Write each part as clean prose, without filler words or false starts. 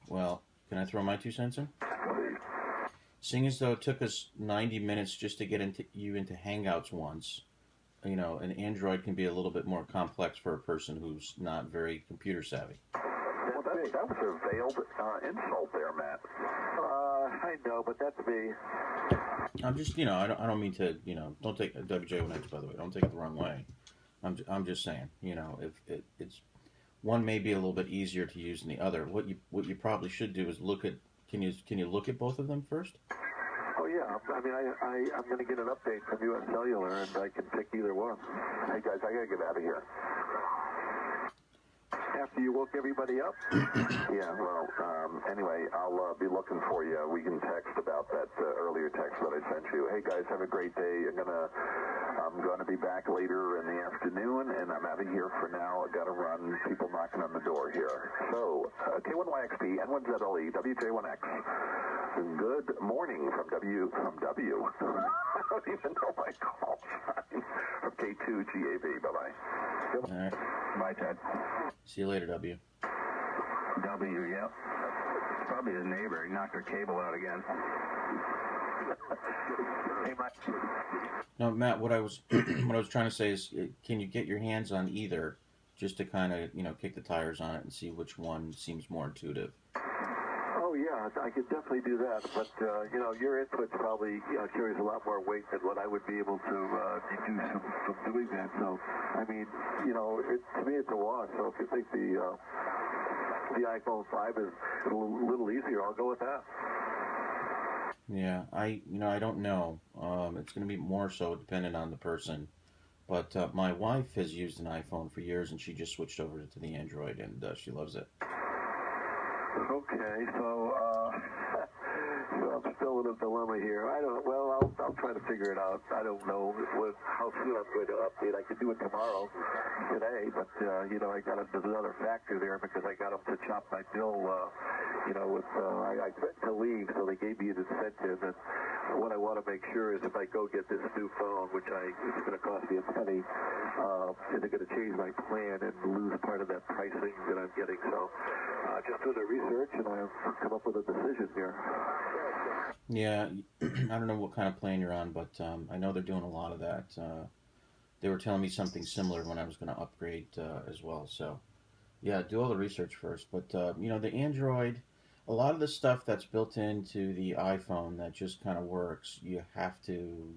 Well, can I throw my 2 cents in? Seeing as though it took us 90 minutes just to get into Hangouts once, an Android can be a little bit more complex for a person who's not very computer savvy. Well, that was a veiled insult there, Matt. I know, but that's me. I'm just, I don't mean to, don't take WJ1X, by the way. Don't take it the wrong way. I'm just saying, if it's one may be a little bit easier to use than the other. What you probably should do is look at. Can you look at both of them first? Oh yeah, I mean I'm going to get an update from U.S. Cellular, and I can pick either one. Hey guys, I got to get out of here. After you woke everybody up? Yeah, well, anyway, I'll be looking for you. We can text about that earlier text that I sent you. Hey, guys, have a great day. I'm gonna be back later in the afternoon, and I'm out of here for now. I gotta run. People knocking on the door here. So, K1YXP, N1ZLE, WJ1X. Good morning from W. I don't even know my call sign. From K2GAB. Bye-bye. All right. Bye, Ted. See you later, W. W, yep. It's probably his neighbor. He knocked our cable out again. Hey, Mike. No, Matt. What I was trying to say is, can you get your hands on either, just to kind of kick the tires on it and see which one seems more intuitive? Oh yeah, I could definitely do that. But your input probably carries a lot more weight than what I would be able to deduce from doing that. So, I mean, to me it's a wash. So if you think the iPhone 5 is a little easier, I'll go with that. Yeah, I don't know. It's going to be more so dependent on the person. But my wife has used an iPhone for years, and she just switched over to the Android, and she loves it. Okay, so I'm still in a dilemma here. I'll try to figure it out. I don't know how soon I'm going to update. I could do it tomorrow, today, but there's another factor there because I got them to chop my bill. I threatened to leave, so they gave me an incentive. And what I want to make sure is if I go get this new phone, which it's going to cost me a penny, is it going to change my plan and lose part of that pricing that I'm getting? So just do the research, and I've come up with a decision here. Yeah, I don't know what kind of plan you're on, but I know they're doing a lot of that. They were telling me something similar when I was going to upgrade as well. So, yeah, do all the research first. But, the Android, a lot of the stuff that's built into the iPhone that just kind of works, you have to,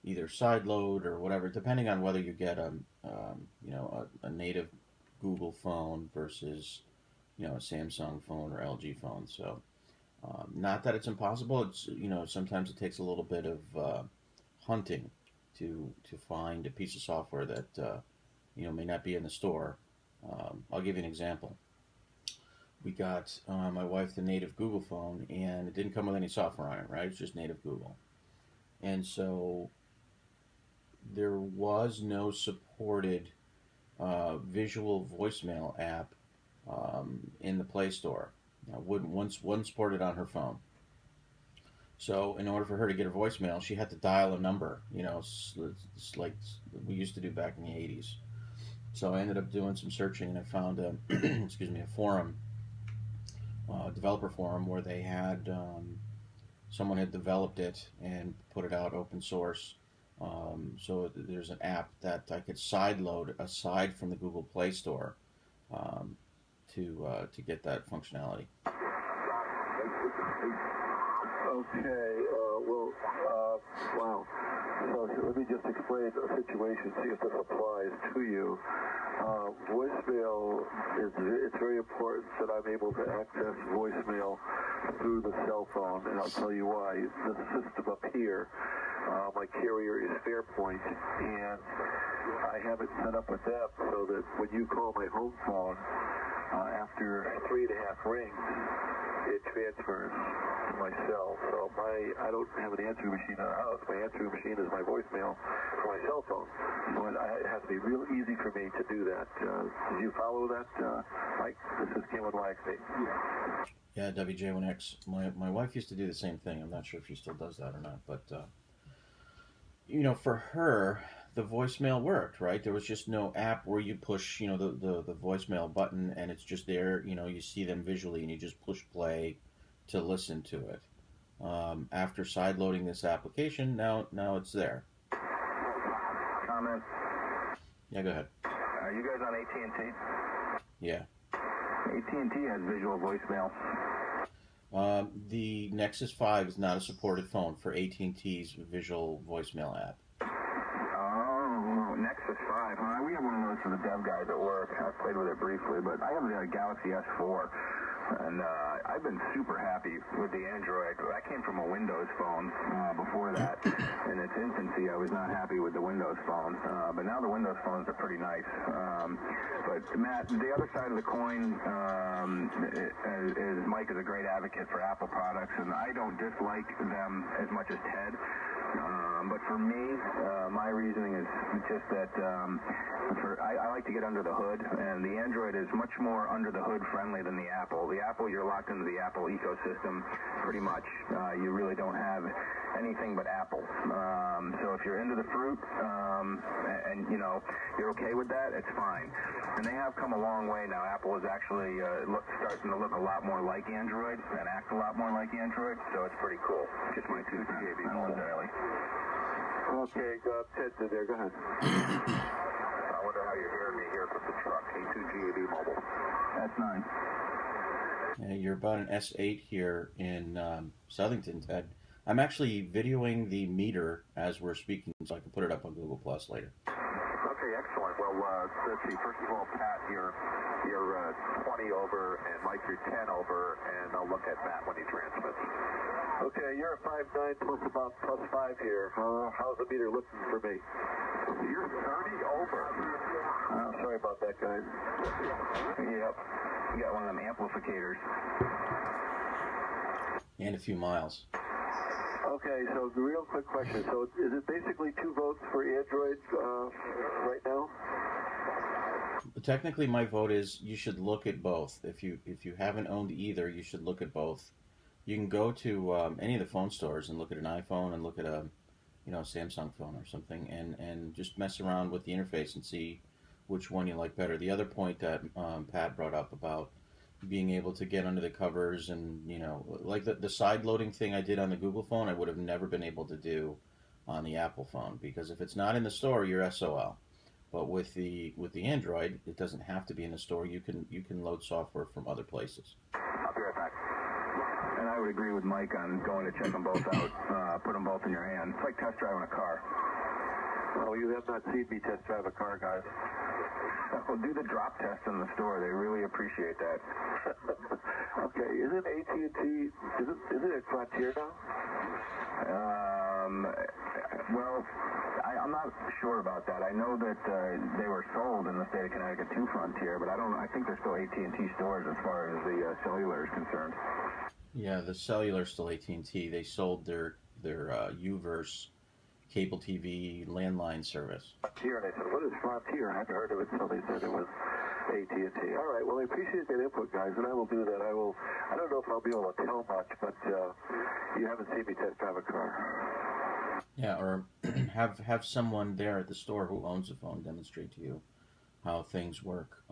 either sideload or whatever, depending on whether you get a native Google phone versus, a Samsung phone or LG phone. So, not that it's impossible. It's sometimes it takes a little bit of hunting to find a piece of software that may not be in the store. I'll give you an example. We got my wife the native Google phone, and it didn't come with any software on it. Right? It's just native Google, and so there was no supported visual voicemail app in the Play Store. Wasn't supported on her phone. So in order for her to get a voicemail, she had to dial a number. It's like we used to do back in the 80s. So I ended up doing some searching, and I found a a forum, developer forum, where they had someone had developed it and put it out open source. So there's an app that I could sideload aside from the Google Play Store to get that functionality. Okay, wow. So let me just explain the situation, see if this applies to you. Voicemail it's very important that I'm able to access voicemail through the cell phone, and I'll tell you why. The system up here, my carrier is Fairpoint, and I have it set up with them so that when you call my home phone, after 3.5 rings, it transfers to my cell. So I don't have an answering machine in the house. My answering machine is my voicemail for my cell phone. So it has to be real easy for me to do that. Did you follow that, Mike? This is K1YXP. Yeah, WJ1X. My wife used to do the same thing. I'm not sure if she still does that or not, but for her, the voicemail worked, right? There was just no app where you push, the voicemail button and it's just there. You see them visually and you just push play to listen to it. After side loading this application, now it's there. Comment. Yeah, go ahead. Are you guys on AT&T? Yeah. AT&T has visual voicemail. The Nexus 5 is not a supported phone for AT&T's visual voicemail app. Oh, Nexus 5, huh? We have one of those for the dev guys at work. I've played with it briefly, but I have the Galaxy S4. And I've been super happy with the Android. I came from a Windows phone before that. In its infancy, I was not happy with the Windows phone. But now the Windows phones are pretty nice. But Matt, the other side of the coin is Mike is a great advocate for Apple products, and I don't dislike them as much as Ted. But for me, my reasoning is just that I like to get under the hood, and the Android is much more under the hood friendly than the Apple. The Apple, you're locked into the Apple ecosystem pretty much. You really don't have anything but Apple. So if you're into the fruit and you're okay with that, it's fine. And they have come a long way now. Apple is actually starting to look a lot more like Android and act a lot more like Android, so it's pretty cool. Just my 2 cents. I don't necessarily. Okay, Ted's in there. Go ahead. I wonder how you're hearing me here from the truck. A2GAB mobile. That's 9. Yeah, you're about an S8 here in Southington, Ted. I'm actually videoing the meter as we're speaking, so I can put it up on Google Plus later. Okay, excellent. Well, let's see. First of all, Pat, you're 20 over, and Mike, you're 10 over, and I'll look at Matt when he transmits. Okay, you're a 5'9" plus 5 here. How's the meter looking for me? You're 30 over. Sorry about that, guys. Yep. You got one of them amplificators. And a few miles. Okay, so the real quick question. So is it basically 2 votes for Android right now? Technically, my vote is you should look at both. If you haven't owned either, you should look at both. You can go to any of the phone stores and look at an iPhone and look at a Samsung phone or something, and just mess around with the interface and see which one you like better. The other point that Pat brought up about being able to get under the covers and like the side loading thing I did on the Google phone, I would have never been able to do on the Apple phone, because if it's not in the store, you're SOL. But with the Android, it doesn't have to be in the store. You can load software from other places. I'll be right back. And I would agree with Mike on going to check them both out, put them both in your hand. It's like test driving a car. Well, you have not seen me test drive a car, guys. Well, do the drop test in the store. They really appreciate that. Okay, isn't AT&T, isn't it Frontier now? Well, I'm not sure about that. I know that they were sold in the state of Connecticut to Frontier, but I think they're still AT&T stores as far as the cellular is concerned. Yeah, the cellular is still AT&T. They sold their Uverse cable TV landline service. Frontier, and I said, what is Frontier? I haven't heard of it until they said it was AT&T. All right, well, I appreciate that input, guys, and I will do that. I don't know if I'll be able to tell much, but you haven't seen me test drive a car. Yeah, or have someone there at the store who owns a phone demonstrate to you how things work,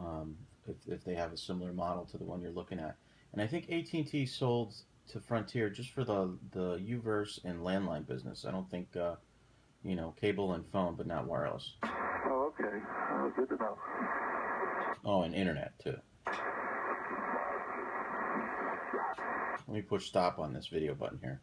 if they have a similar model to the one you're looking at. And I think AT&T sold to Frontier just for the Uverse and landline business. I don't think cable and phone, but not wireless. Oh, okay. Good to know. Oh, and internet too. Let me push stop on this video button here.